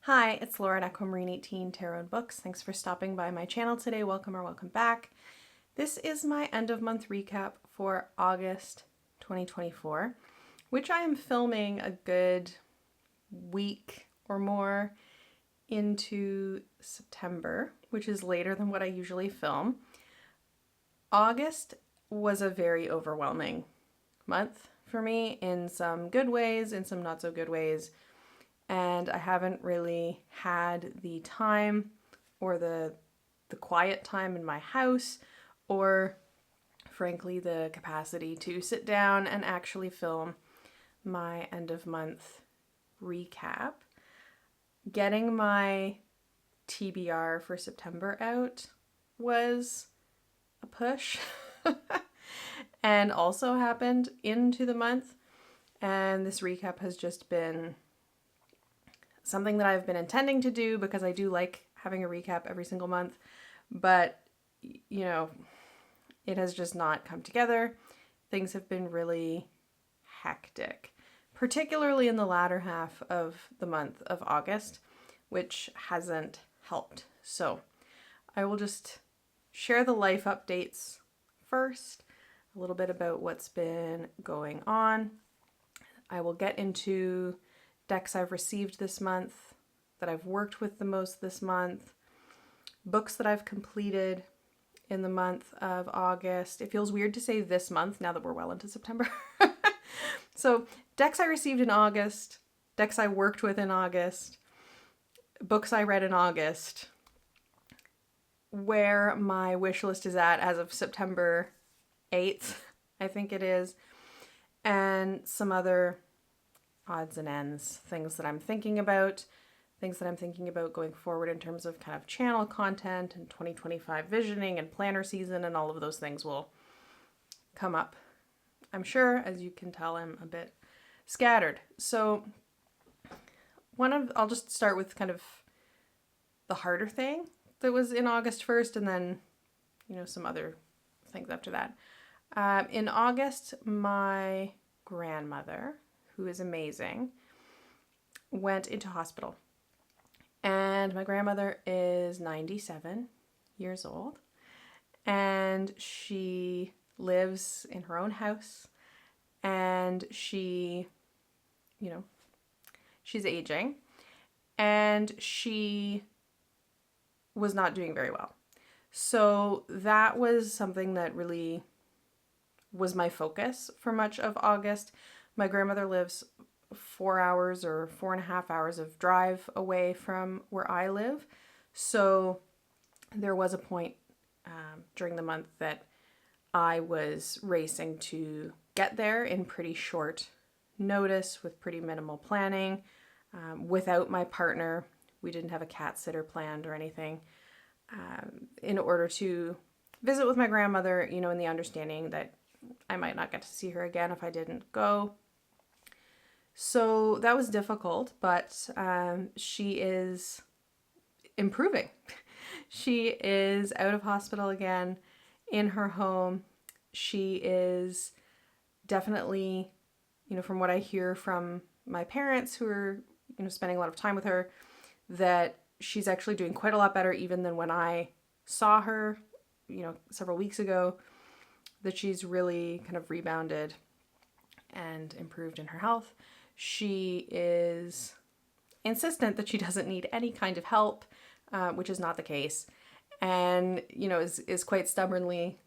Hi, it's Laura at Aquamarine18 Tarot and Books. Thanks for stopping by my channel today. Welcome or welcome back. This is my end of month recap for August 2024, which I am filming a good week or more into September, which is later than what I usually film. August was a very overwhelming month for me in some good ways, in some not so good ways. And I haven't really had the time or the quiet time in my house, or frankly the capacity to sit down and actually film my end of month recap. Getting my TBR for September out was a push and also happened into the month, and this recap has just been something that I've been intending to do because I do like having a recap every single month, but you know, it has just not come together. Things have been really hectic, particularly in the latter half of the month of August, which hasn't helped. So I will just share the life updates first, a little bit about what's been going on. I will get into decks I've received this month, that I've worked with the most this month, books that I've completed in the month of August. It feels weird to say this month now that we're well into September. So decks I received in August, decks I worked with in August, books I read in August, where my wish list is at as of September 8th, I think it is, and some other odds and ends, things that I'm thinking about going forward in terms of kind of channel content and 2025 visioning and planner season, and all of those things will come up. I'm sure, as you can tell, I'm a bit scattered. So I'll just start with kind of the harder thing that was in August first, and then, some other things after that. In August, my grandmother, who is amazing, went into hospital. And my grandmother is 97 years old, and she lives in her own house, and she's aging, and she was not doing very well. So that was something that really was my focus for much of August. My grandmother lives 4 hours or 4.5 hours of drive away from where I live. So there was a point during the month that I was racing to get there in pretty short notice with pretty minimal planning. Without my partner, we didn't have a cat sitter planned or anything, in order to visit with my grandmother, in the understanding that I might not get to see her again if I didn't go. So that was difficult, but she is improving. She is out of hospital again, in her home. She is definitely, from what I hear from my parents who are, spending a lot of time with her, that she's actually doing quite a lot better even than when I saw her, several weeks ago, that she's really kind of rebounded and improved in her health. She is insistent that she doesn't need any kind of help, which is not the case, and is quite stubbornly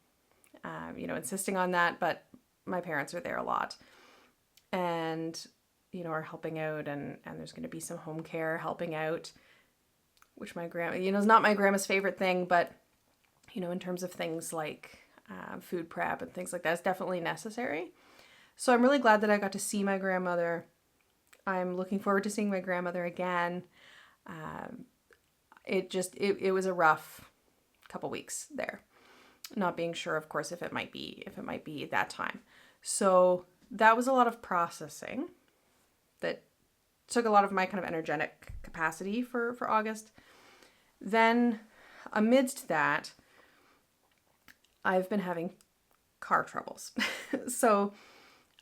insisting on that. But my parents are there a lot, and are helping out, and there's going to be some home care helping out, which my grandma is not my grandma's favorite thing, but in terms of things like food prep and things like that, it's definitely necessary. So I'm really glad that I got to see my grandmother. I'm looking forward to seeing my grandmother again. It was a rough couple weeks there, not being sure, of course, if it might be that time. So that was a lot of processing that took a lot of my kind of energetic capacity for August. Then amidst that, I've been having car troubles. So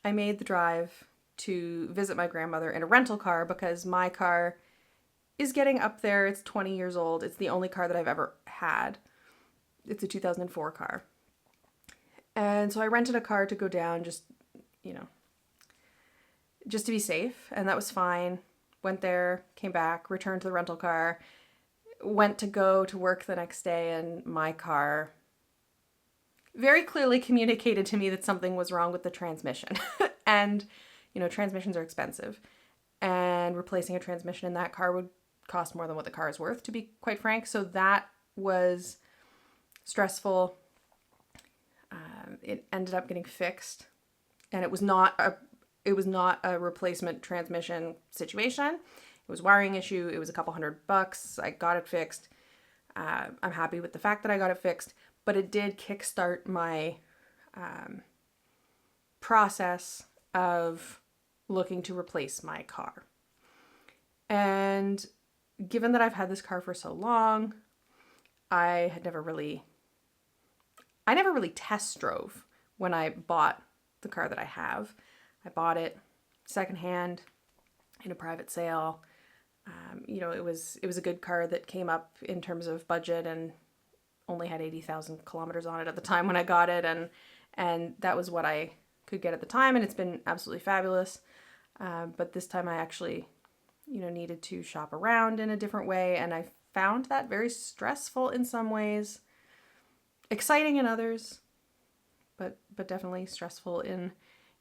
I made the drive to visit my grandmother in a rental car because my car is getting up there. It's 20 years old. It's the only car that I've ever had. It's a 2004 car. And so I rented a car to go down just, you know, just to be safe. And that was fine. Went there, came back, returned to the rental car, went to go to work the next day, and my car very clearly communicated to me that something was wrong with the transmission. And, you know, transmissions are expensive. And replacing a transmission in that car would cost more than what the car is worth, to be quite frank. So that was stressful. It ended up getting fixed, and it was not a replacement transmission situation. It was a wiring issue. It was a couple $100. I got it fixed. I'm happy with the fact that I got it fixed, but it did kickstart my process of looking to replace my car. And given that I've had this car for so long, I never really test drove when I bought the car that I have. I bought it secondhand in a private sale. You know, it was a good car that came up in terms of budget and only had 80,000 kilometers on it at the time when I got it, and that was what I could get at the time, and it's been absolutely fabulous. But this time I actually, you know, needed to shop around in a different way, and I found that very stressful in some ways, exciting in others, but definitely stressful in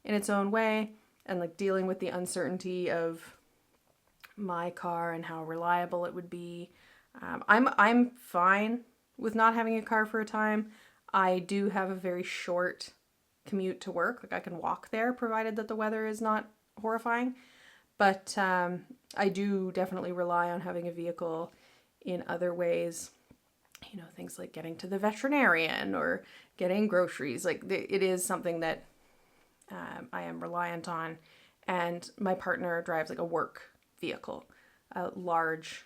its own way, and like dealing with the uncertainty of my car and how reliable it would be. I'm fine with not having a car for a time. I do have a very short commute to work. Like I can walk there provided that the weather is not horrifying. But I do definitely rely on having a vehicle in other ways. You know, things like getting to the veterinarian or getting groceries. Like it is something that I am reliant on. And my partner drives like a work vehicle, a large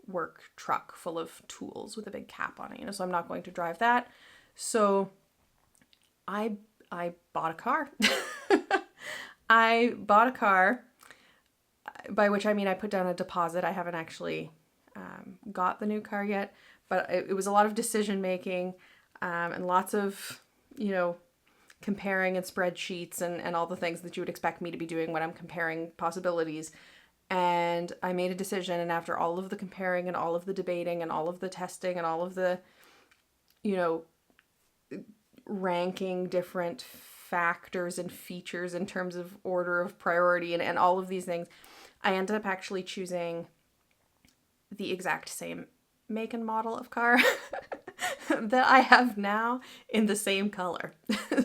work truck full of tools with a big cap on it, you know, so I'm not going to drive that. So I bought a car. I bought a car, by which I mean I put down a deposit. I haven't actually got the new car yet, but it was a lot of decision making and lots of, you know, comparing and spreadsheets and all the things that you would expect me to be doing when I'm comparing possibilities. And I made a decision, and after all of the comparing and all of the debating and all of the testing and all of the, you know, ranking different factors and features in terms of order of priority and all of these things, I ended up actually choosing the exact same make and model of car that I have now in the same color.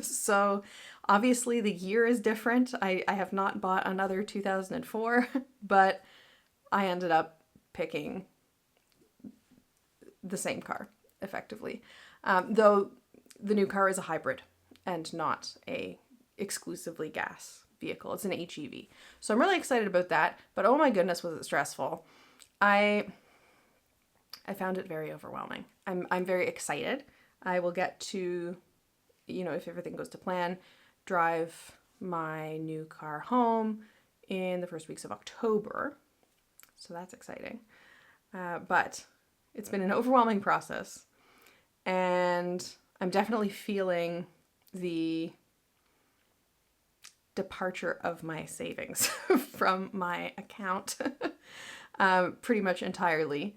So obviously the year is different. I have not bought another 2004, but I ended up picking the same car effectively. Though the new car is a hybrid and not a exclusively gas vehicle. It's an HEV. So I'm really excited about that, but oh my goodness, was it stressful. I found it very overwhelming. I'm very excited. I will get to, you know, if everything goes to plan, drive my new car home in the first weeks of October. So that's exciting. But it's been an overwhelming process, and I'm definitely feeling the departure of my savings from my account pretty much entirely.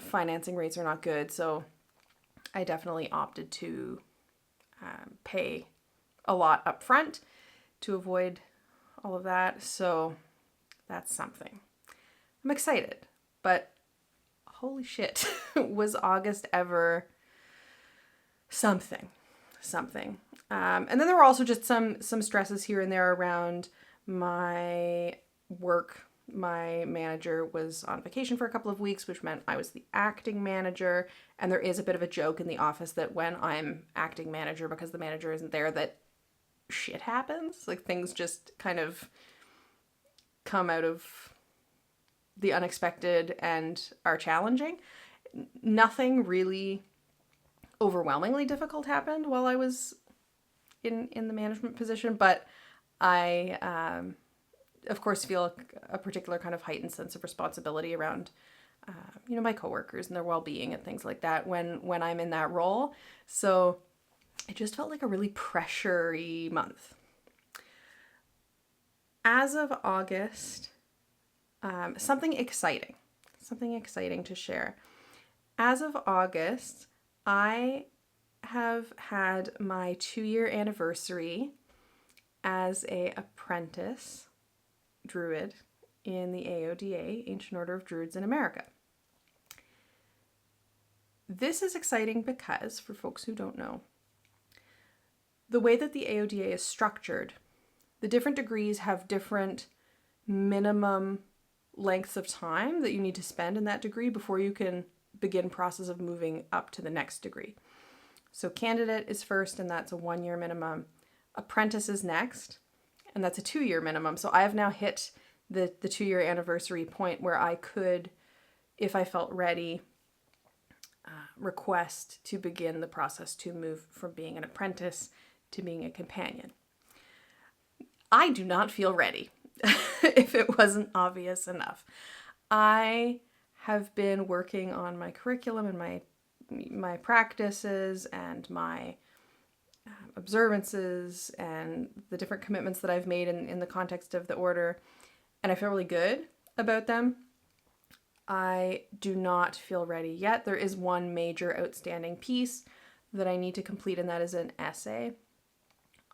Financing rates are not good, so I definitely opted to pay a lot up front to avoid all of that. So that's something. I'm excited, but holy shit, was August ever something. And then there were also just some stresses here and there around my work. My manager was on vacation for a couple of weeks, which meant I was the acting manager. And there is a bit of a joke in the office that when I'm acting manager, because the manager isn't there, that shit happens. Like things just kind of come out of the unexpected and are challenging. Nothing really overwhelmingly difficult happened while I was in the management position, but I of course, feel a particular kind of heightened sense of responsibility around, my coworkers and their well-being and things like that when I'm in that role. So it just felt like a really pressury month. As of August, something exciting to share. As of August, I have had my 2-year anniversary as an apprentice druid in the AODA, Ancient Order of Druids in America. This is exciting because, for folks who don't know, the way that the AODA is structured, the different degrees have different minimum lengths of time that you need to spend in that degree before you can begin process of moving up to the next degree. So candidate is first, and that's a 1-year minimum. Apprentice is next, and that's a 2-year minimum. So I have now hit the 2-year anniversary point where I could, if I felt ready, request to begin the process to move from being an apprentice to being a companion. I do not feel ready, if it wasn't obvious enough. I have been working on my curriculum and my practices and my observances and the different commitments that I've made in the context of the order, and I feel really good about them. I do not feel ready yet. There is one major outstanding piece that I need to complete, and that is an essay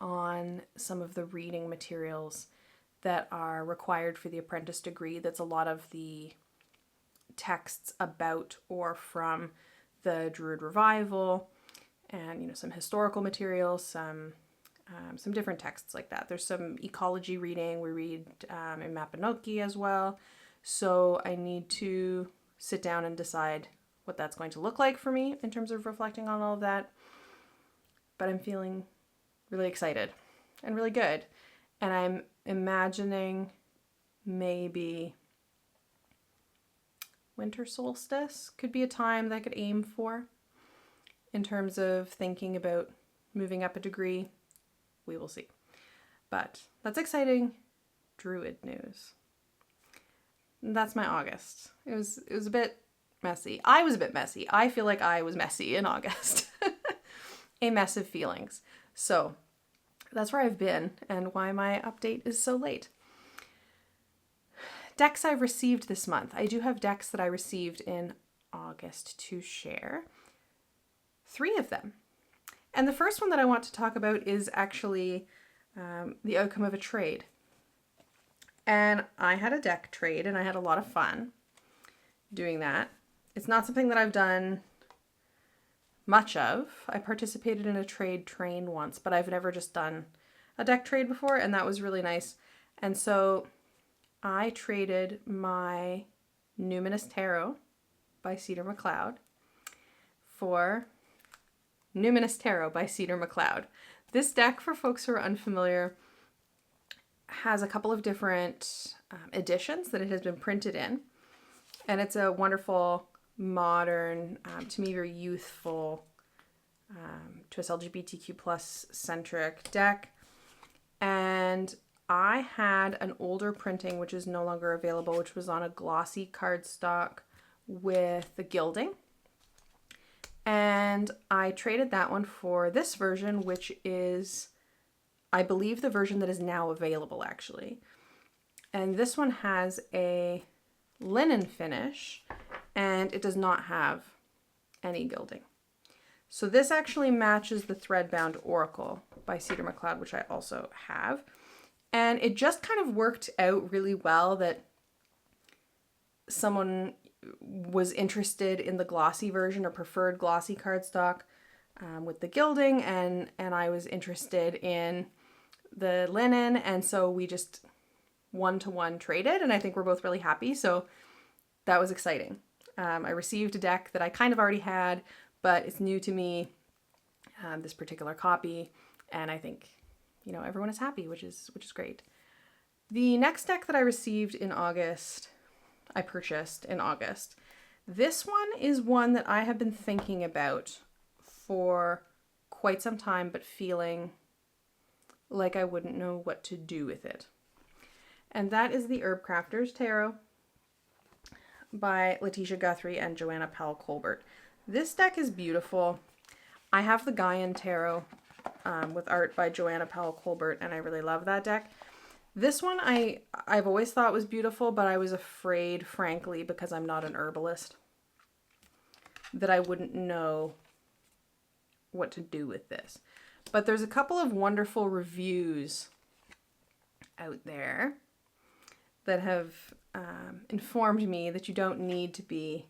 on some of the reading materials that are required for the apprentice degree. That's a lot of the texts about or from the Druid Revival, and some historical materials, some different texts like that. There's some ecology reading. We read in Mapinoki as well. So I need to sit down and decide what that's going to look like for me in terms of reflecting on all of that. But I'm feeling really excited and really good. And I'm imagining maybe winter solstice could be a time that I could aim for in terms of thinking about moving up a degree. We will see. But that's exciting druid news. And that's my August. It was a bit messy. I was a bit messy. I feel like I was messy in August. A mess of feelings. So that's where I've been and why my update is so late. Decks I've received this month. I do have decks that I received in August to share. 3 of them. And the first one that I want to talk about is actually the outcome of a trade. And I had a deck trade and I had a lot of fun doing that. It's not something that I've done much of. I participated in a trade train once, but I've never just done a deck trade before, and that was really nice. And so I traded my Numinous Tarot by Cedar McLeod for Numinous Tarot by Cedar McLeod. This deck, for folks who are unfamiliar, has a couple of different editions that it has been printed in. And it's a wonderful, modern, to me very youthful, to us LGBTQ plus centric deck. And I had an older printing, which is no longer available, which was on a glossy cardstock with the gilding. And I traded that one for this version, which is, I believe, the version that is now available, actually. And this one has a linen finish, and it does not have any gilding. So this actually matches the Threadbound Oracle by Cedar McLeod, which I also have. And it just kind of worked out really well that someone was interested in the glossy version or preferred glossy cardstock with the gilding, and I was interested in the linen, and so we just 1-to-1 traded, and I think we're both really happy, so that was exciting. I received a deck that I kind of already had, but it's new to me, this particular copy, and I think, everyone is happy, which is great. The next deck that I received in August, I purchased in August. This one is one that I have been thinking about for quite some time, but feeling like I wouldn't know what to do with it. and that is the Herb Crafters Tarot by Letitia Guthrie and Joanna Powell Colbert. This deck is beautiful. I have the Gaian Tarot with art by Joanna Powell Colbert, and I really love that deck. This one I've always thought was beautiful, but I was afraid, frankly, because I'm not an herbalist, that I wouldn't know what to do with this. But there's a couple of wonderful reviews out there that have informed me that you don't need to be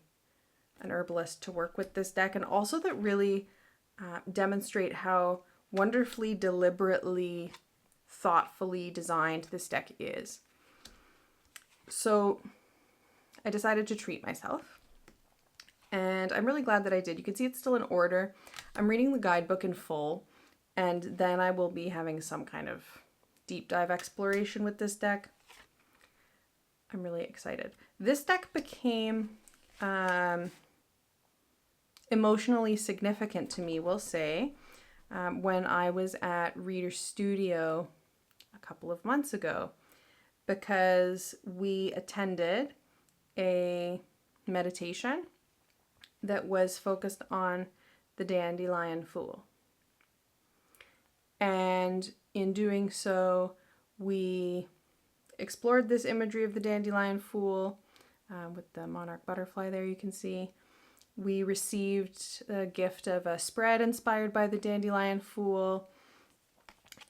an herbalist to work with this deck, and also that really demonstrate how wonderfully, deliberately, thoughtfully designed this deck is. So I decided to treat myself, and I'm really glad that I did. You can see it's still in order. I'm reading the guidebook in full, and then I will be having some kind of deep dive exploration with this deck. I'm really excited. This deck became emotionally significant to me, we'll say, when I was at Reader Studio a couple of months ago, because we attended a meditation that was focused on the dandelion fool. And in doing so, we explored this imagery of the dandelion fool with the monarch butterfly there, you can see. We received a gift of a spread inspired by the dandelion fool,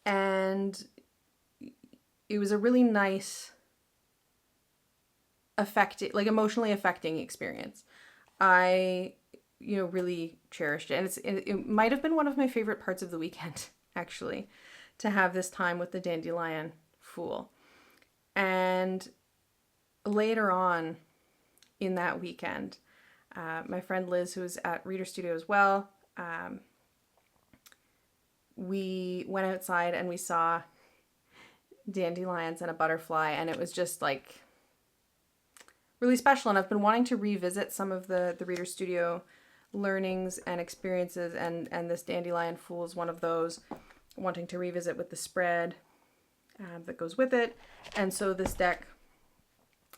and it was a really nice, emotionally affecting experience. I, really cherished it, and it might have been one of my favorite parts of the weekend, actually, to have this time with the dandelion fool. And later on in that weekend, my friend Liz, who was at Reader Studio as well, we went outside and we saw dandelions and a butterfly, and it was just like really special. And I've been wanting to revisit some of the Reader Studio learnings and experiences, and this dandelion fool is one of those, wanting to revisit with the spread that goes with it. And so this deck,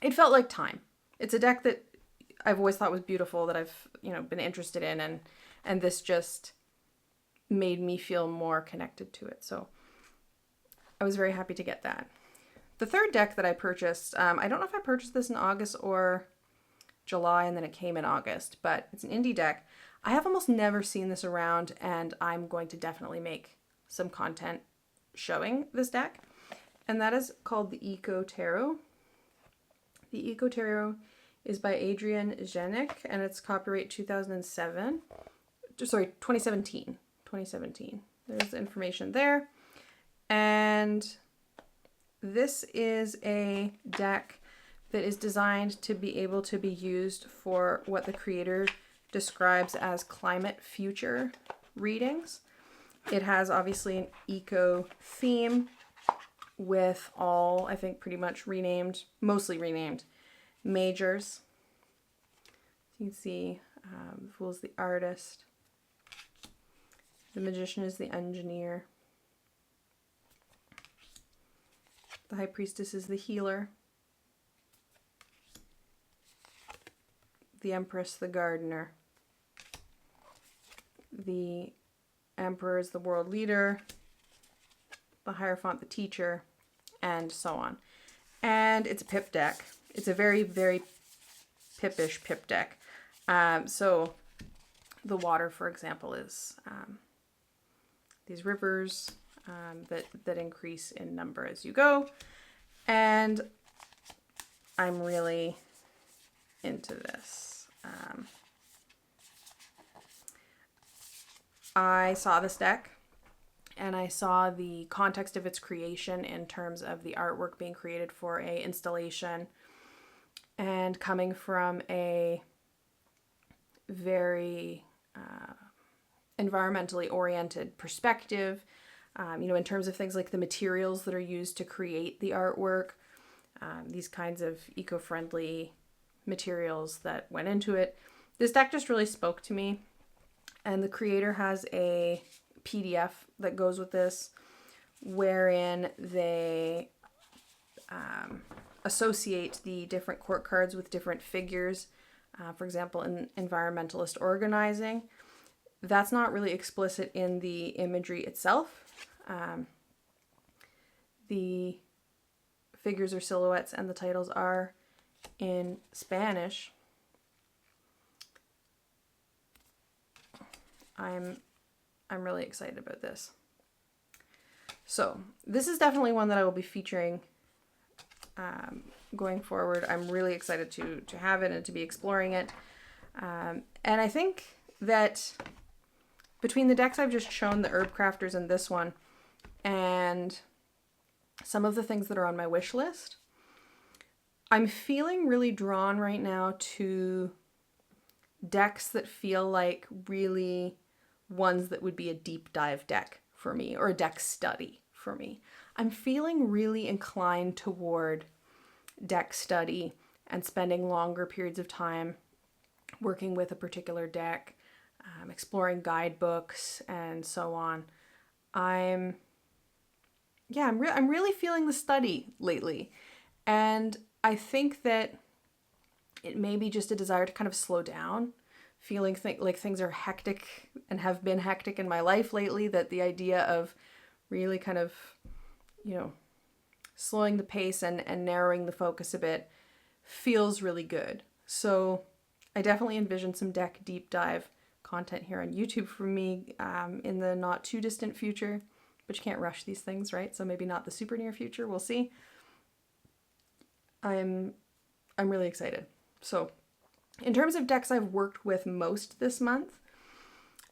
it felt like time. It's a deck that I've always thought was beautiful, that I've been interested in, and this just made me feel more connected to it. So I was very happy to get that. The third deck that I purchased, I don't know if I purchased this in August or July and then it came in August, but it's an indie deck. I have almost never seen this around, and I'm going to definitely make some content showing this deck, and that is called the Eco Tarot. The Eco Tarot is by Adrienne Janik, and it's copyright 2017. There's the information there. And this is a deck that is designed to be able to be used for what the creator describes as climate future readings. It has obviously an eco theme with all, I think, pretty much mostly renamed majors. You can see the Fool is the artist. The Magician is the engineer. The High Priestess is the healer. The Empress, the gardener. The Emperor is the world leader. The Hierophant, the teacher, and so on. And it's a pip deck. It's a very, very pippish pip deck. So the water, for example, is these rivers that increase in number as you go. And I'm really into this. I saw this deck, and I saw the context of its creation in terms of the artwork being created for a installation, and coming from a very environmentally oriented perspective, in terms of things like the materials that are used to create the artwork, these kinds of eco-friendly materials that went into it. This deck just really spoke to me, and the creator has a PDF that goes with this, wherein they associate the different court cards with different figures. For example, in environmentalist organizing, that's not really explicit in the imagery itself. The figures or silhouettes and the titles are in Spanish. I'm really excited about this. So this is definitely one that I will be featuring going forward. I'm really excited to have it and to be exploring it. And I think that between the decks I've just shown, the Herb Crafters and this one, and some of the things that are on my wish list, I'm feeling really drawn right now to decks that feel like really ones that would be a deep dive deck for me, or a deck study for me. I'm feeling really inclined toward deck study and spending longer periods of time working with a particular deck, exploring guidebooks and so on. I'm really feeling the study lately. And I think that it may be just a desire to kind of slow down, feeling like things are hectic and have been hectic in my life lately, that the idea of really kind of, slowing the pace and narrowing the focus a bit feels really good. So I definitely envision some deck deep dive content here on YouTube for me in the not too distant future, but you can't rush these things, right? So maybe not the super near future. We'll see. I'm really excited. So in terms of decks I've worked with most this month,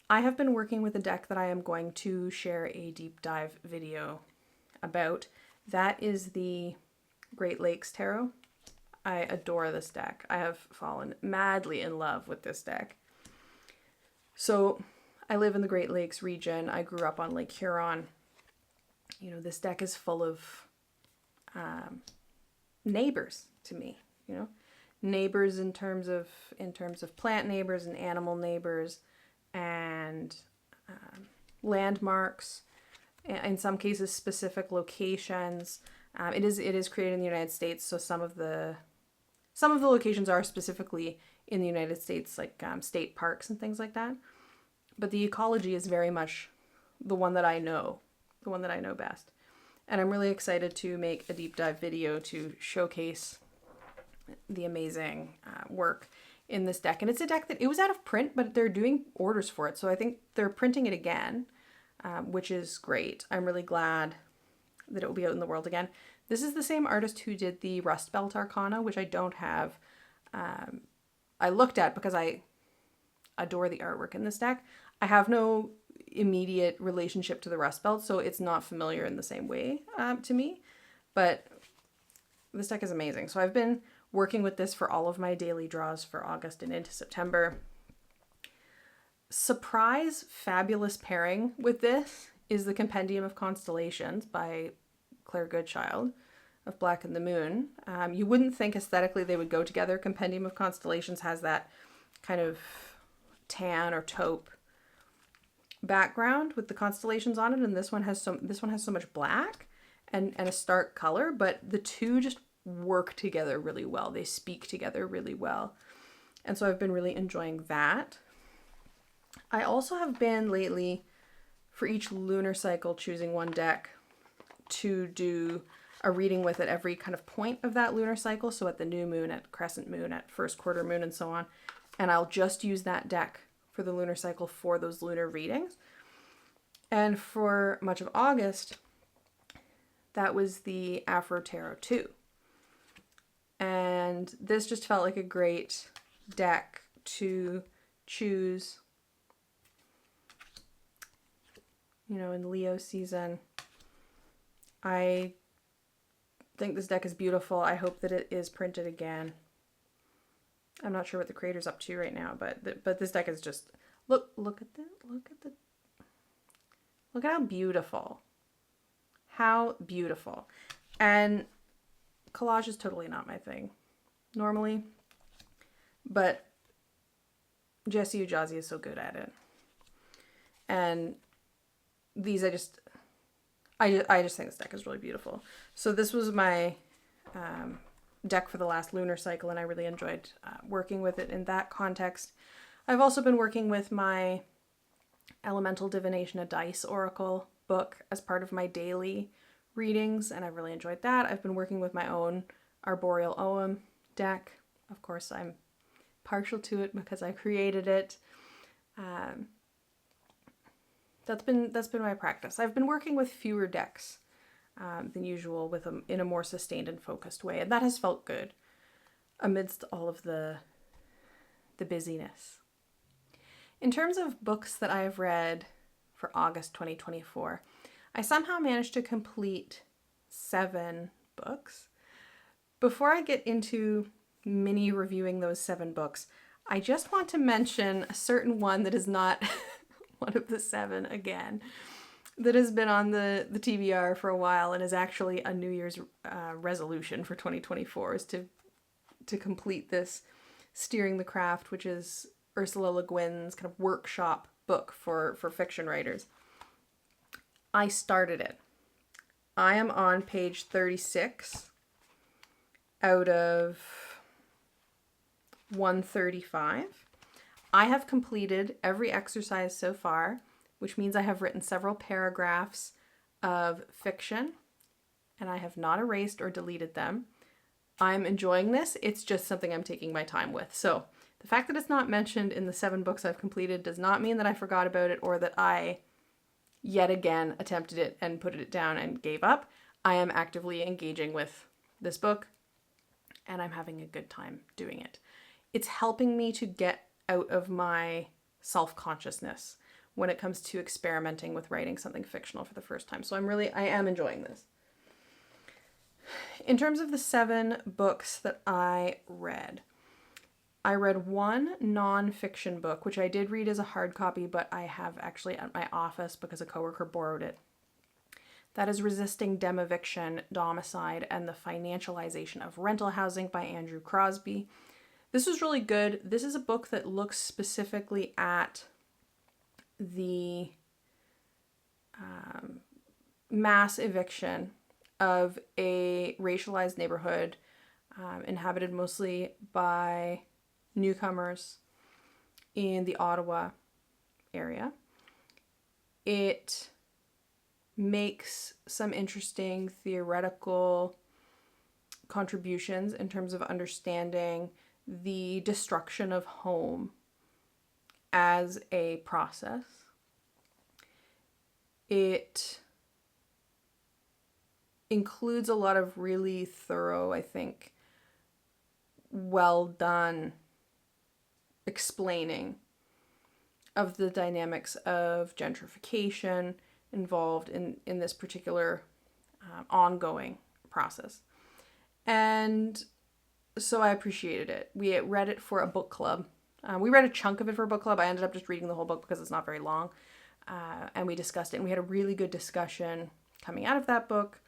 I have been working with a deck that I am going to share a deep dive video about. That is the Great Lakes Tarot. I adore this deck. I have fallen madly in love with this deck. So I live in the Great Lakes region. I grew up on Lake Huron. This deck is full of neighbors to me, neighbors in terms of plant neighbors and animal neighbors, and landmarks, in some cases specific locations. It is created in the United States, so some of the locations are specifically in the United States, like state parks and things like that. But the ecology is very much the one that I know best. And I'm really excited to make a deep dive video to showcase the amazing work in this deck. And it's a deck that it was out of print, but they're doing orders for it. So I think they're printing it again, which is great. I'm really glad that it will be out in the world again. This is the same artist who did the Rust Belt Arcana, which I don't have. I looked at because I adore the artwork in this deck. I have no immediate relationship to the Rust Belt, so it's not familiar in the same way to me. But this deck is amazing. So I've been working with this for all of my daily draws for August and into September. Surprise, fabulous pairing with this is the Compendium of Constellations by Claire Goodchild of Black and the Moon. You wouldn't think aesthetically they would go together. Compendium of Constellations has that kind of tan or taupe background with the constellations on it, and this one has so much black and a stark color, but the two just work together really well. They speak together really well. And so I've been really enjoying that. I also have been lately, for each lunar cycle, choosing one deck to do a reading with at every kind of point of that lunar cycle. So at the new moon, at crescent moon, at first quarter moon, and so on. And I'll just use that deck for the lunar cycle for those lunar readings. And for much of August, that was the Afro Tarot 2. And this just felt like a great deck to choose, in Leo season. I think this deck is beautiful. I hope that it is printed again. I'm not sure what the creator's up to right now, but this deck is just look at how beautiful. How beautiful. And collage is totally not my thing normally, but Jessie Ujazi is so good at it. And these I just think this deck is really beautiful. So this was my deck for the last lunar cycle, and I really enjoyed working with it in that context. I've also been working with my Elemental Divination, a Dice Oracle book as part of my daily readings, and I really enjoyed that. I've been working with my own Arboreal Ogam deck. Of course, I'm partial to it because I created it. That's been my practice. I've been working with fewer decks than usual in a more sustained and focused way, and that has felt good amidst all of the busyness. In terms of books that I've read for August 2024, I somehow managed to complete 7 books. Before I get into mini reviewing those 7 books, I just want to mention a certain one that is not one of the 7 again, that has been on the TBR for a while and is actually a New Year's resolution for 2024, is to complete this Steering the Craft, which is Ursula Le Guin's kind of workshop book for fiction writers. I started it. I am on page 36 out of 135. I have completed every exercise so far, which means I have written several paragraphs of fiction, and I have not erased or deleted them. I'm enjoying this. It's just something I'm taking my time with. So the fact that it's not mentioned in the 7 books I've completed does not mean that I forgot about it or that I yet again attempted it and put it down and gave up. I am actively engaging with this book, and I'm having a good time doing it. It's helping me to get out of my self-consciousness when it comes to experimenting with writing something fictional for the first time. So I am enjoying this. In terms of the 7 books that I read 1 non-fiction book, which I did read as a hard copy, but I have actually at my office because a coworker borrowed it. That is Resisting Demoviction, Domicide, and the Financialization of Rental Housing by Andrew Crosby. This was really good. This is a book that looks specifically at the mass eviction of a racialized neighborhood inhabited mostly by newcomers in the Ottawa area. It makes some interesting theoretical contributions in terms of understanding the destruction of home as a process. It includes a lot of really thorough, I think, well done explaining of the dynamics of gentrification involved in this particular ongoing process. And so I appreciated it. We read it for a book club. We read a chunk of it for a book club. I ended up just reading the whole book because it's not very long. And we discussed it, and we had a really good discussion coming out of that book.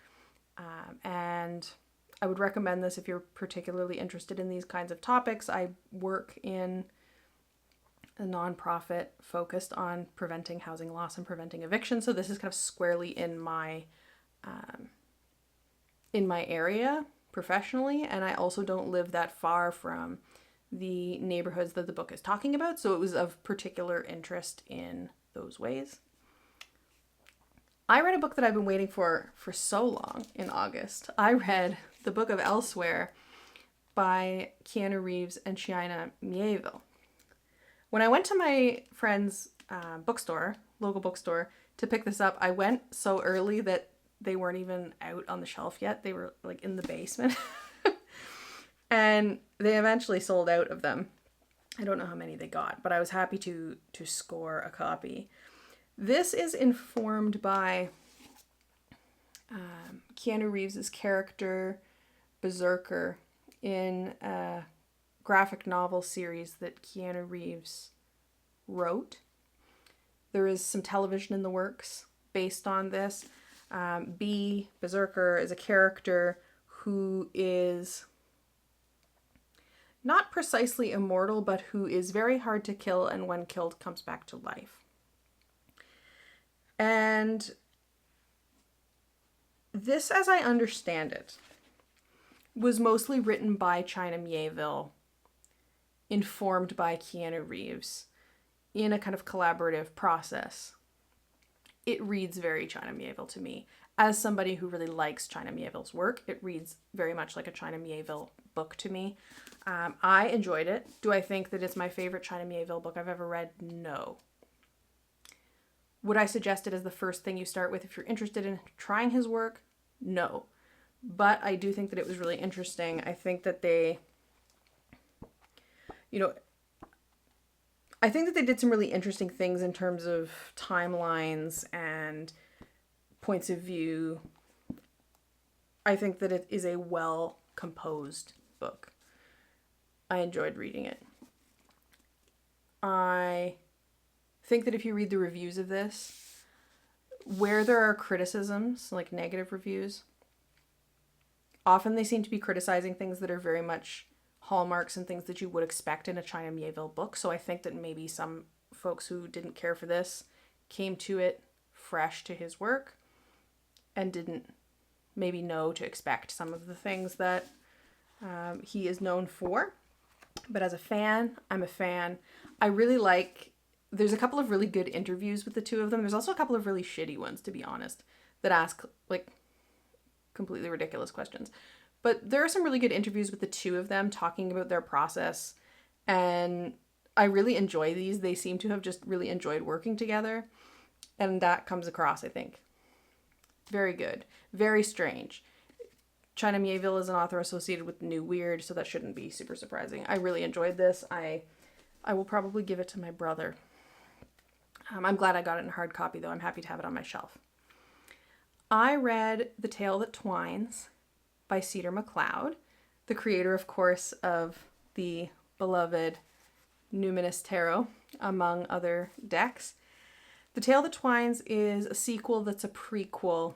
And I would recommend this if you're particularly interested in these kinds of topics. I work in a nonprofit focused on preventing housing loss and preventing eviction. So this is kind of squarely in my area professionally. And I also don't live that far from the neighborhoods that the book is talking about. So it was of particular interest in those ways. I read a book that I've been waiting for so long in August. I read the Book of Elsewhere by Keanu Reeves and Chiana Mieville. When I went to my friend's local bookstore, to pick this up, I went so early that they weren't even out on the shelf yet. They were like in the basement. And they eventually sold out of them. I don't know how many they got, but I was happy to score a copy. This is informed by Keanu Reeves' character, Berserker, in a graphic novel series that Keanu Reeves wrote. There is some television in the works based on this. Berserker, is a character who is not precisely immortal, but who is very hard to kill, and when killed comes back to life. And this, as I understand it, was mostly written by China Miéville, informed by Keanu Reeves in a kind of collaborative process. It reads very China Miéville to me. As somebody who really likes China Miéville's work, it reads very much like a China Miéville book to me. I enjoyed it. Do I think that it's my favorite China Miéville book I've ever read? No. Would I suggest it as the first thing you start with if you're interested in trying his work? No. But I do think that it was really interesting. I think that they, I think that they did some really interesting things in terms of timelines and points of view. I think that it is a well-composed book. I enjoyed reading it. I think that if you read the reviews of this, where there are criticisms, like negative reviews, often they seem to be criticizing things that are very much hallmarks and things that you would expect in a China Miéville book. So I think that maybe some folks who didn't care for this came to it fresh to his work and didn't maybe know to expect some of the things that he is known for. But as a fan, I'm a fan. I really like, there's a couple of really good interviews with the two of them. There's also a couple of really shitty ones, to be honest, that ask like completely ridiculous questions. But there are some really good interviews with the two of them talking about their process. And I really enjoy these. They seem to have just really enjoyed working together. And that comes across, I think. Very good. Very strange. China Miéville is an author associated with New Weird, so that shouldn't be super surprising. I really enjoyed this. I will probably give it to my brother. I'm glad I got it in hard copy, though. I'm happy to have it on my shelf. I read The Tale That Twines by Cedar MacLeod, the creator, of course, of the beloved Numinous Tarot, among other decks. The Tale That Twines is a sequel that's a prequel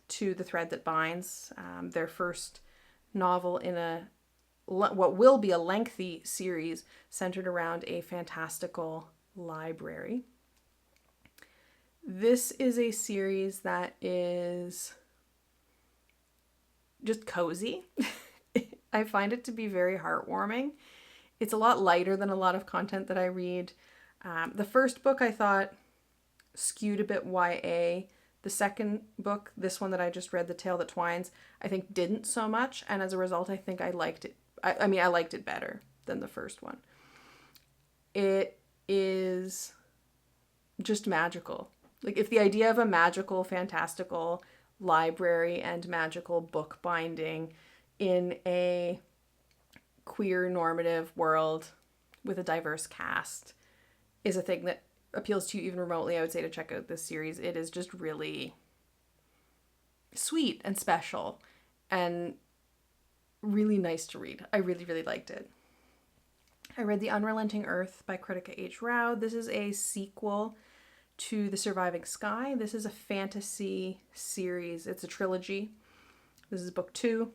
to The Thread That Binds, their first novel in what will be a lengthy series centered around a fantastical library. This is a series that is just cozy. I find it to be very heartwarming. It's a lot lighter than a lot of content that I read. The first book I thought skewed a bit YA. The second book, this one that I just read, The Tale That Twines, I think didn't so much. And as a result, I think I liked it. I liked it better than the first one. It is just magical. Like, if the idea of a magical, fantastical library and magical book binding in a queer normative world with a diverse cast is a thing that appeals to you even remotely, I would say to check out this series. It is just really sweet and special and really nice to read. I really, really liked it. I read The Unrelenting Earth by Kritika H. Rao. This is a sequel to The Surviving Sky. This is a fantasy series. It's a trilogy. This is book 2.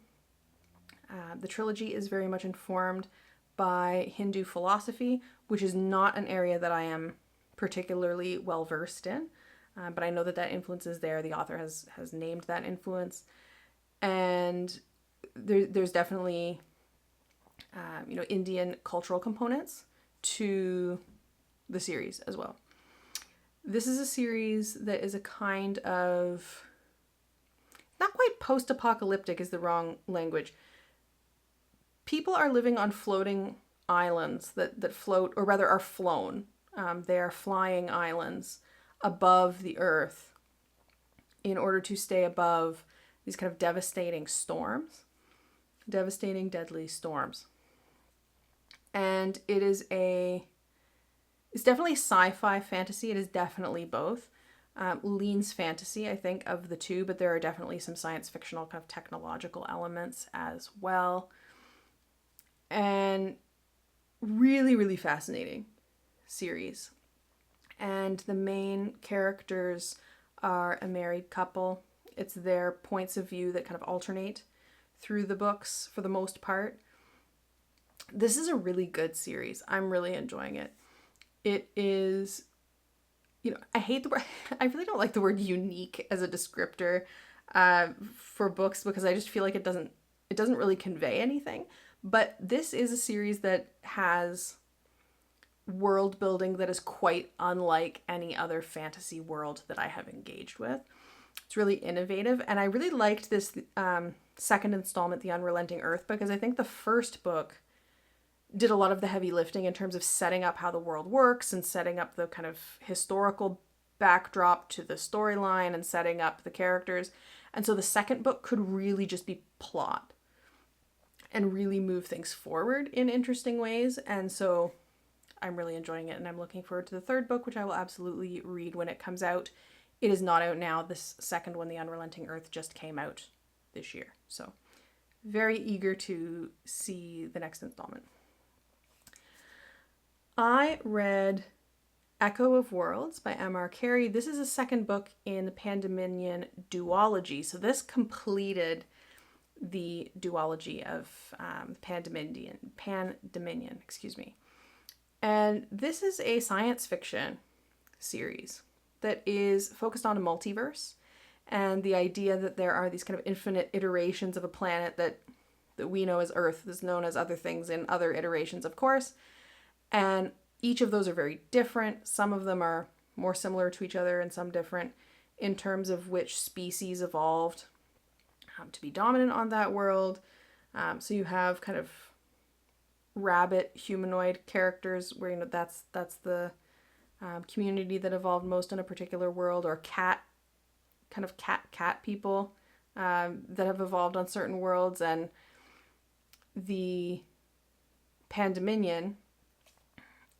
The trilogy is very much informed by Hindu philosophy, which is not an area that I am particularly well versed in, but I know that that influence is there. The author has named that influence, and there's definitely Indian cultural components to the series as well. This is a series that is a kind of, not quite post-apocalyptic is the wrong language. People are living on floating islands that float, or rather are flown. They are flying islands above the earth in order to stay above these kind of devastating storms. Devastating, deadly storms. And it's definitely sci-fi fantasy. It is definitely both. Leans fantasy, I think, of the two, but there are definitely some science fictional kind of technological elements as well. And really, really fascinating series. And the main characters are a married couple. It's their points of view that kind of alternate through the books for the most part. This is a really good series. I'm really enjoying it. It is, I hate the word, I really don't like the word unique as a descriptor for books, because I just feel like it it doesn't really convey anything. But this is a series that has world building that is quite unlike any other fantasy world that I have engaged with. It's really innovative, and I really liked this second installment, The Unrelenting Earth, because I think the first book did a lot of the heavy lifting in terms of setting up how the world works and setting up the kind of historical backdrop to the storyline and setting up the characters. And so the second book could really just be plot and really move things forward in interesting ways. And so I'm really enjoying it, and I'm looking forward to the third book, which I will absolutely read when it comes out. It is not out now. This second one, The Unrelenting Earth, just came out this year. So very eager to see the next installment. I read Echo of Worlds by M.R. Carey. This is a second book in the Pandemonium duology. So this completed the duology of Pandemonium, excuse me. And this is a science fiction series that is focused on a multiverse and the idea that there are these kind of infinite iterations of a planet that we know as Earth is known as other things in other iterations, of course. And each of those are very different. Some of them are more similar to each other and some different in terms of which species evolved to be dominant on that world. So you have kind of rabbit humanoid characters where, you know, that's the community that evolved most in a particular world, or cat people that have evolved on certain worlds. And the Pandemonium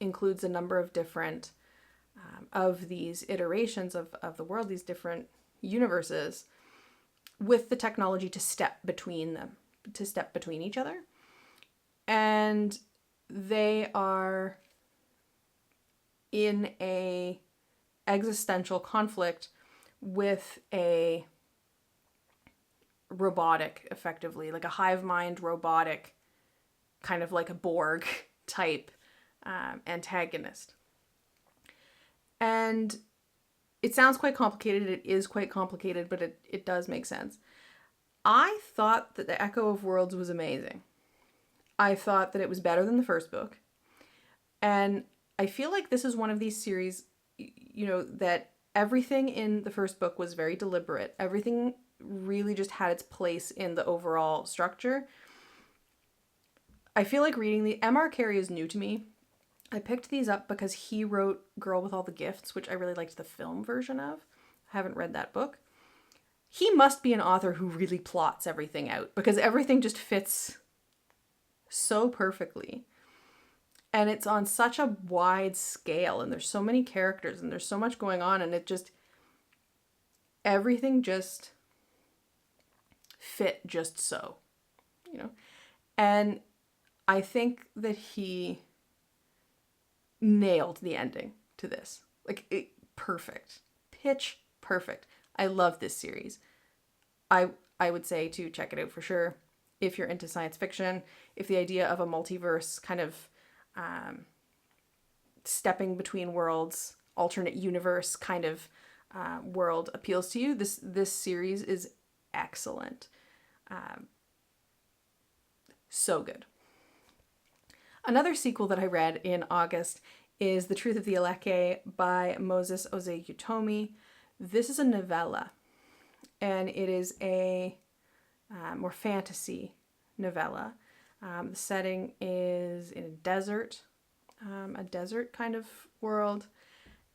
includes a number of different of these iterations of the world, these different universes, with the technology to step between them, to step between each other. And they are in a existential conflict with a robotic, effectively, like a hive mind robotic, kind of like a Borg type antagonist. And it sounds quite complicated. It is quite complicated, but it does make sense. I thought that The Echo of Worlds was amazing. I thought that it was better than the first book. And I feel like this is one of these series, you know, that everything in the first book was very deliberate. Everything really just had its place in the overall structure. I feel like reading the M.R. Carey is new to me. I picked these up because he wrote Girl with All the Gifts, which I really liked the film version of. I haven't read that book. He must be an author who really plots everything out, because everything just fits so perfectly. And it's on such a wide scale, and there's so many characters, and there's so much going on, and everything just fit just so, you know. And I think that he nailed the ending to this. Like, perfect. Pitch perfect. I love this series. I would say to check it out for sure if you're into science fiction, if the idea of a multiverse kind of stepping between worlds, alternate universe kind of world appeals to you. This series is excellent. So good. Another sequel that I read in August is The Truth of the Eleke by Moses Oze-Utomi. This is a novella, and it is a more fantasy novella. The setting is in a desert kind of world,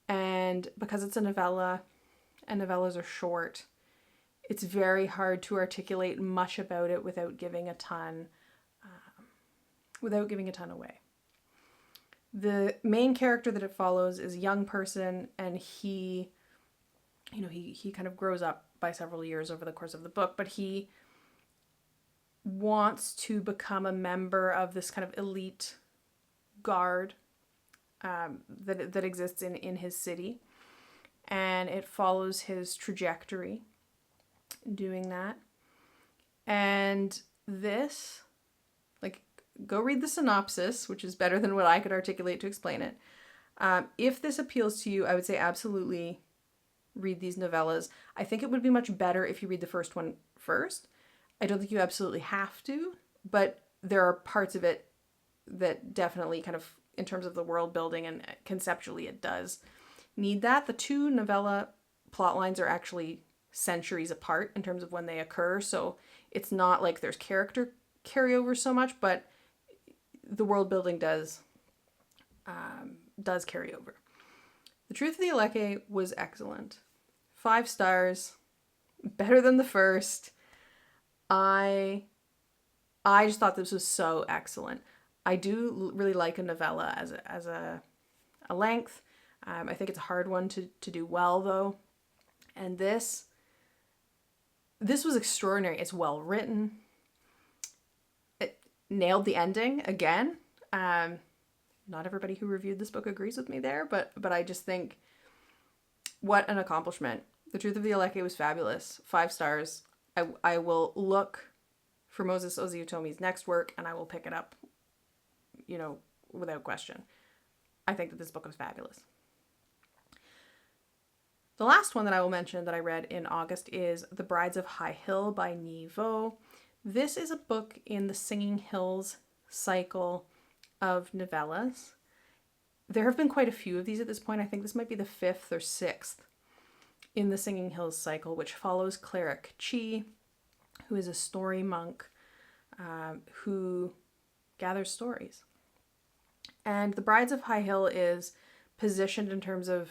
and because it's a novella, and novellas are short, it's very hard to articulate much about it without giving a ton away. The main character that it follows is a young person, and he kind of grows up by several years over the course of the book, but he wants to become a member of this kind of elite guard that exists in his city, and it follows his trajectory doing that. And this, like, go read the synopsis, which is better than what I could articulate to explain it. If this appeals to you, I would say absolutely read these novellas. I think it would be much better if you read the first one first. I don't think you absolutely have to, but there are parts of it that definitely kind of, in terms of the world building and conceptually, it does need that. The two novella plot lines are actually centuries apart in terms of when they occur, so it's not like there's character carryover so much, but the world building does carry over. The Truth of the Aleke was excellent. 5 stars, better than the first. I just thought this was so excellent. I do really like a novella as a length. I think it's a hard one to do well, though. And this was extraordinary. It's well written. It nailed the ending again. Not everybody who reviewed this book agrees with me there, but I just think what an accomplishment. The Truth of the Aleke was fabulous. 5 stars. I will look for Moses Oziutomi's next work, and I will pick it up, without question. I think that this book was fabulous. The last one that I will mention that I read in August is The Brides of High Hill by Nhi Vo. This is a book in the Singing Hills cycle of novellas. There have been quite a few of these at this point. I think this might be the 5th or 6th in the Singing Hills cycle, which follows Cleric Chi, who is a story monk who gathers stories. And The Brides of High Hill is positioned in terms of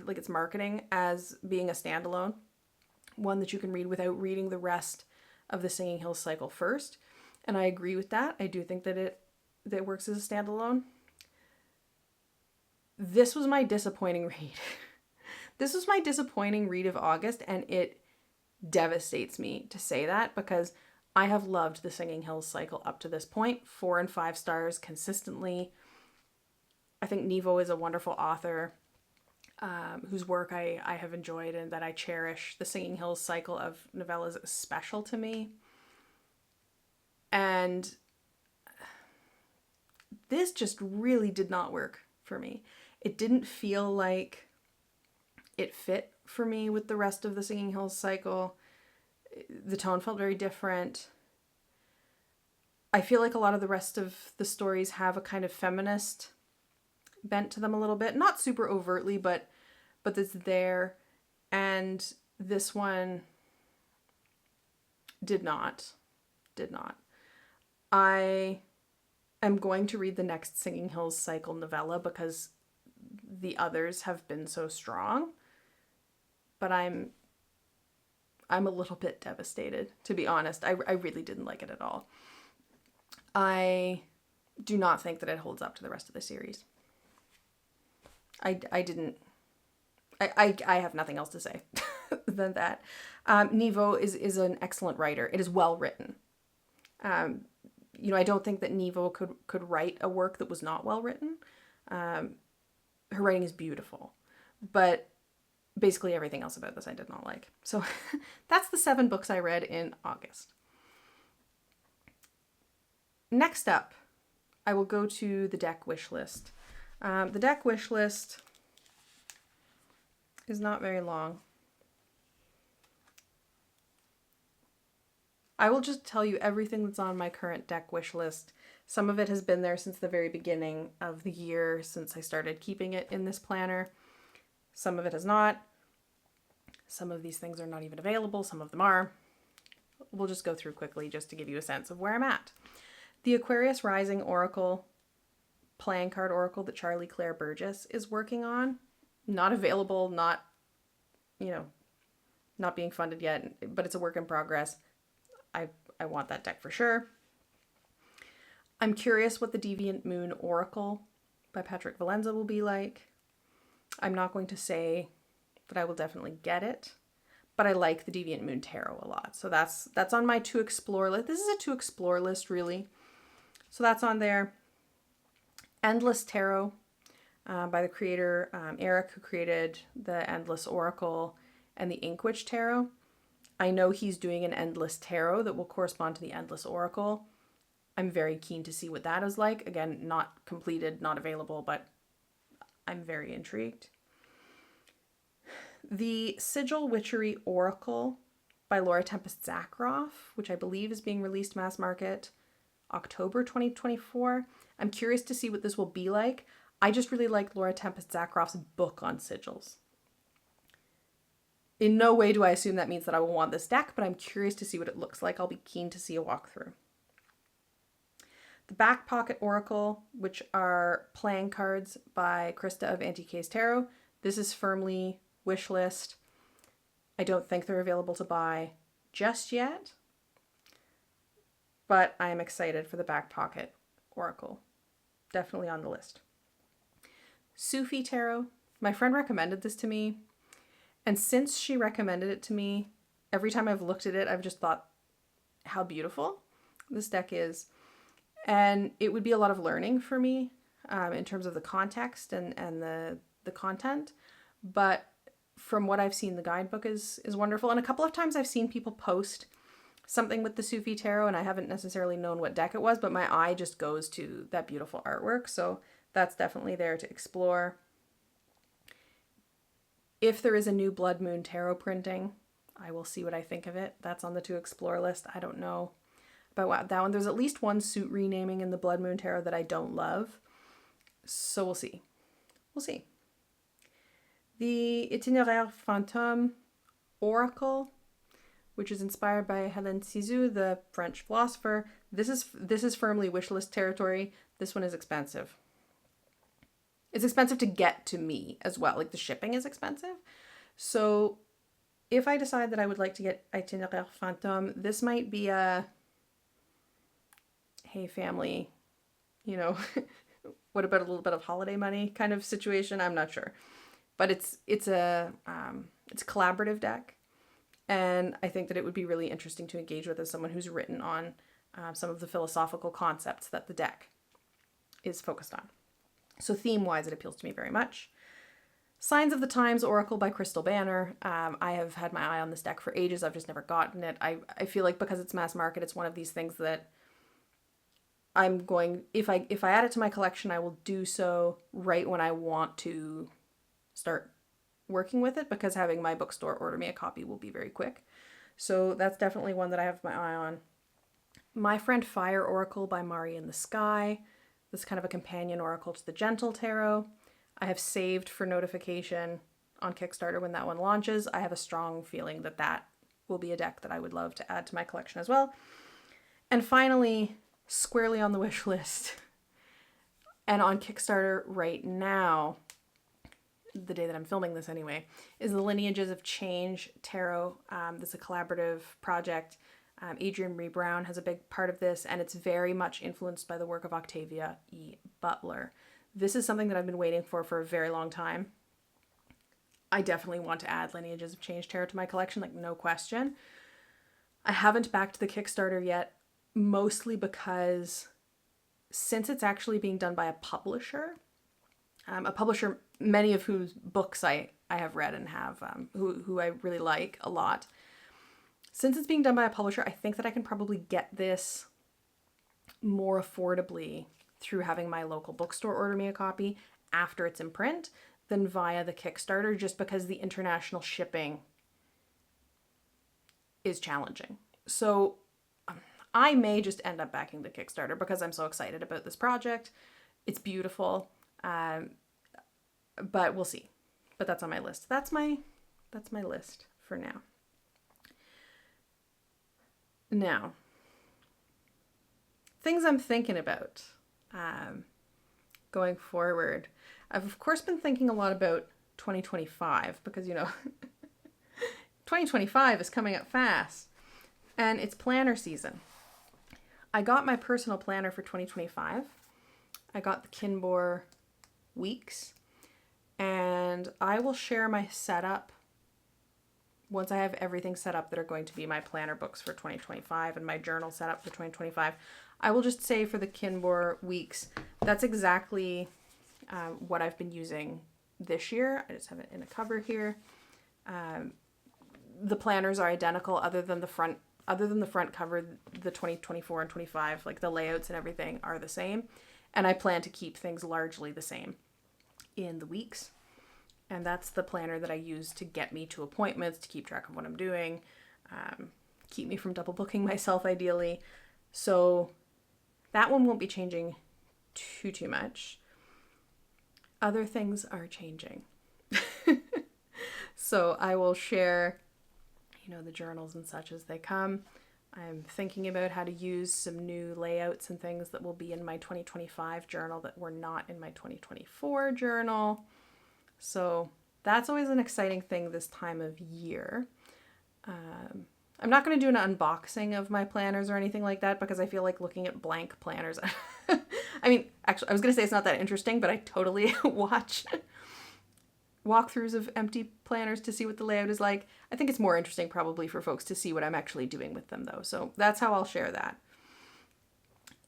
like its marketing as being a standalone, one that you can read without reading the rest of the Singing Hills cycle first. And I agree with that. I do think that it works as a standalone. This was my disappointing read. This was my disappointing read of August, and it devastates me to say that because I have loved the Singing Hills cycle up to this point, 4 and 5 stars consistently. I think Nhi Vo is a wonderful author whose work I have enjoyed and that I cherish. The Singing Hills cycle of novellas is special to me. And this just really did not work for me. It didn't feel like it fit for me with the rest of the Singing Hills cycle. The tone felt very different. I feel like a lot of the rest of the stories have a kind of feminist bent to them a little bit. Not super overtly, but it's there. And this one did not. I am going to read the next Singing Hills cycle novella because the others have been so strong. But I'm a little bit devastated, to be honest. I really didn't like it at all. I do not think that it holds up to the rest of the series. I have nothing else to say than that. Nhi Vo is an excellent writer. It is well written. I don't think that Nhi Vo could write a work that was not well written. Her writing is beautiful, but basically everything else about this I did not like. So that's the 7 books I read in August. Next up, I will go to the deck wish list. The deck wish list is not very long. I will just tell you everything that's on my current deck wish list. Some of it has been there since the very beginning of the year, since I started keeping it in this planner. Some of it has not. Some of these things are not even available. Some of them are. We'll just go through quickly just to give you a sense of where I'm at. The Aquarius Rising Oracle, playing card oracle that Charlie Claire Burgess is working on. Not available, not being funded yet, but it's a work in progress. I want that deck for sure. I'm curious what the Deviant Moon Oracle by Patrick Valenza will be like. I'm not going to say that I will definitely get it, but I like the Deviant Moon Tarot a lot. So that's on my to explore list. This is a to explore list, really. So that's on there. Endless Tarot by the creator Eric, who created the Endless Oracle and the Inkwitch Tarot. I know he's doing an Endless Tarot that will correspond to the Endless Oracle. I'm very keen to see what that is like. Again, not completed, not available, but I'm very intrigued. The Sigil Witchery Oracle by Laura Tempest Zakroff, which I believe is being released mass market October 2024. I'm curious to see what this will be like. I just really like Laura Tempest Zakroff's book on sigils. In no way do I assume that means that I will want this deck, but I'm curious to see what it looks like. I'll be keen to see a walkthrough. The Back Pocket Oracle, which are playing cards by Krista of Antiques Tarot. This is firmly wishlist. I don't think they're available to buy just yet, but I am excited for the Back Pocket Oracle. Definitely on the list. Sufi Tarot. My friend recommended this to me, and since she recommended it to me, every time I've looked at it, I've just thought how beautiful this deck is. And it would be a lot of learning for me in terms of the context and the content. But from what I've seen, the guidebook is wonderful. And a couple of times I've seen people post something with the Sufi Tarot, and I haven't necessarily known what deck it was, but my eye just goes to that beautiful artwork. So that's definitely there to explore. If there is a new Blood Moon Tarot printing, I will see what I think of it. That's on the to explore list. I don't know about that one. There's at least one suit renaming in the Blood Moon Tarot that I don't love. So we'll see. We'll see. The Itinéraire Fantôme Oracle, which is inspired by Hélène Cixous, the French philosopher. This is firmly wishlist territory. This one is expensive. It's expensive to get to me as well. Like the shipping is expensive. So if I decide that I would like to get Itinéraire Fantôme, this might be a, hey family, you know, what about a little bit of holiday money kind of situation? I'm not sure. But it's a collaborative deck. And I think that it would be really interesting to engage with as someone who's written on some of the philosophical concepts that the deck is focused on. So theme-wise, it appeals to me very much. Signs of the Times Oracle by Crystal Banner. I have had my eye on this deck for ages. I've just never gotten it. I feel like because it's mass market, it's one of these things that I'm going, if I add it to my collection, I will do so right when I want to start working with it, because having my bookstore order me a copy will be very quick. So that's definitely one that I have my eye on. My Friend Fire Oracle by Mari in the Sky. This is kind of a companion oracle to the Gentle Tarot. I have saved for notification on Kickstarter when that one launches. I have a strong feeling that that will be a deck that I would love to add to my collection as well. And finally, squarely on the wish list and on Kickstarter right now, the day that I'm filming this anyway, is the Lineages of Change Tarot. This is a collaborative project. Adrienne Maree Brown has a big part of this, and it's very much influenced by the work of Octavia E. Butler. This is something that I've been waiting for a very long time. I definitely want to add Lineages of Change Tarot to my collection, like no question. I haven't backed the Kickstarter yet, mostly because since it's actually being done by a publisher many of whose books I have read and have, who I really like a lot. Since it's being done by a publisher, I think that I can probably get this more affordably through having my local bookstore order me a copy after it's in print than via the Kickstarter, just because the international shipping is challenging. So I may just end up backing the Kickstarter because I'm so excited about this project. It's beautiful. But we'll see. But that's on my list. That's my list for now. Now, things I'm thinking about going forward. I've of course been thinking a lot about 2025 because, you know, 2025 is coming up fast and it's planner season. I got my personal planner for 2025. I got the Kinbor Weeks, and I will share my setup once I have everything set up that are going to be my planner books for 2025 and my journal set up for 2025. I will just say for the Kinbor Weeks, that's exactly what I've been using this year. I just have it in a cover here. The planners are identical other than the front cover. The 2024 and 25, like the layouts and everything are the same. And I plan to keep things largely the same in the weeks. And that's the planner that I use to get me to appointments, to keep track of what I'm doing, keep me from double booking myself ideally. So that one won't be changing too much. Other things are changing. So I will share, the journals and such as they come. I'm thinking about how to use some new layouts and things that will be in my 2025 journal that were not in my 2024 journal. So that's always an exciting thing this time of year. I'm not going to do an unboxing of my planners or anything like that because I feel like looking at blank planners. I mean, actually, I was going to say it's not that interesting, but I totally watch walkthroughs of empty planners to see what the layout is like. I think it's more interesting probably for folks to see what I'm actually doing with them though. So that's how I'll share that.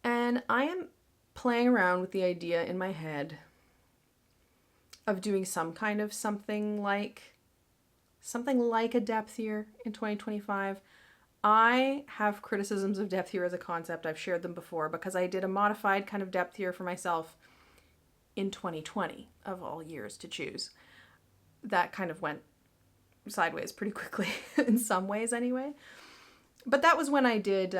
And I am playing around with the idea in my head of doing some kind of something like a depth year in 2025. I have criticisms of depth year as a concept. I've shared them before because I did a modified kind of depth year for myself in 2020 of all years to choose. That kind of went sideways pretty quickly in some ways anyway. But that was when I did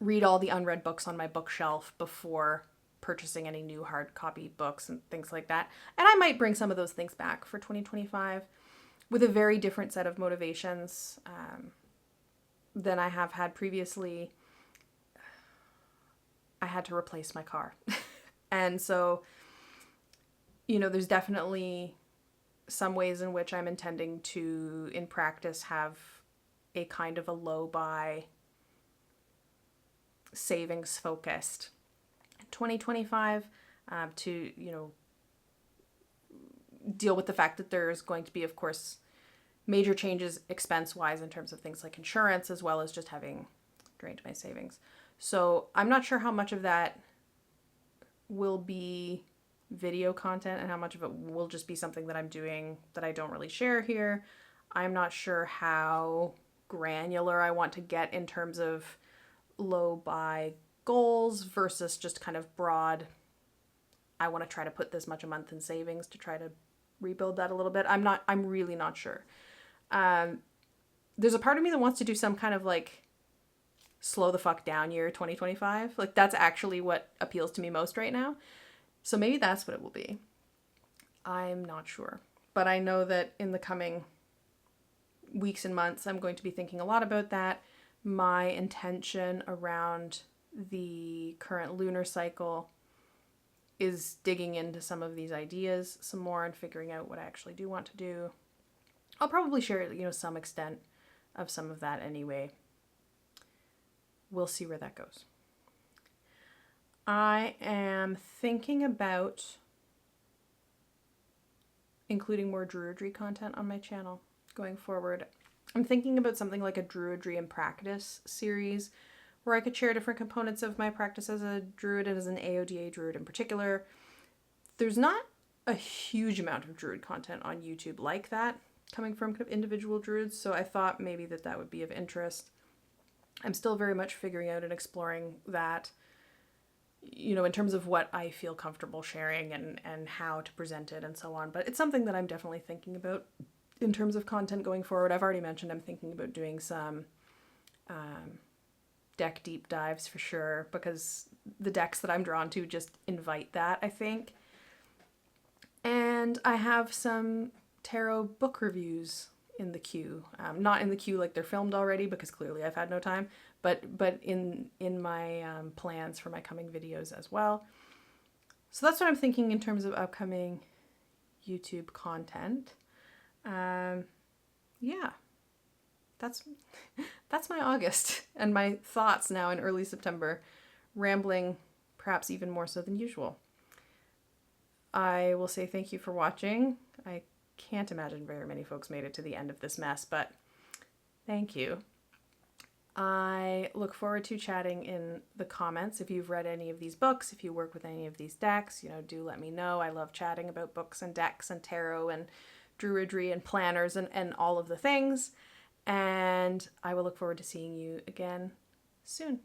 read all the unread books on my bookshelf before purchasing any new hard copy books and things like that. And I might bring some of those things back for 2025 with a very different set of motivations than I have had previously. I had to replace my car. And so, there's definitely some ways in which I'm intending to, in practice, have a kind of a low buy, savings focused 2025 to, deal with the fact that there's going to be, of course, major changes expense-wise in terms of things like insurance, as well as just having drained my savings. So I'm not sure how much of that will be video content and how much of it will just be something that I'm doing that I don't really share here. I'm not sure how granular I want to get in terms of low buy goals versus just kind of broad, I want to try to put this much a month in savings to try to rebuild that a little bit. I'm really not sure. There's a part of me that wants to do some kind of like slow the fuck down year 2025. Like that's actually what appeals to me most right now. So maybe that's what it will be. I'm not sure. But I know that in the coming weeks and months, I'm going to be thinking a lot about that. My intention around the current lunar cycle is digging into some of these ideas some more and figuring out what I actually do want to do. I'll probably share, some extent of some of that anyway. We'll see where that goes. I am thinking about including more Druidry content on my channel going forward. I'm thinking about something like a Druidry in Practice series where I could share different components of my practice as a Druid and as an AODA Druid in particular. There's not a huge amount of Druid content on YouTube like that coming from individual Druids, so I thought maybe that would be of interest. I'm still very much figuring out and exploring that, in terms of what I feel comfortable sharing and how to present it and so on. But it's something that I'm definitely thinking about in terms of content going forward. I've already mentioned I'm thinking about doing some deck deep dives for sure, because the decks that I'm drawn to just invite that, I think. And I have some tarot book reviews in the queue. Not in the queue like they're filmed already, because clearly I've had no time, but in my plans for my coming videos as well. So that's what I'm thinking in terms of upcoming YouTube content. Yeah, that's my August and my thoughts now in early September, rambling perhaps even more so than usual. I will say thank you for watching. I can't imagine very many folks made it to the end of this mess, but thank you. I look forward to chatting in the comments. If you've read any of these books, if you work with any of these decks, do let me know. I love chatting about books and decks and tarot and Druidry and planners and all of the things. And I will look forward to seeing you again soon.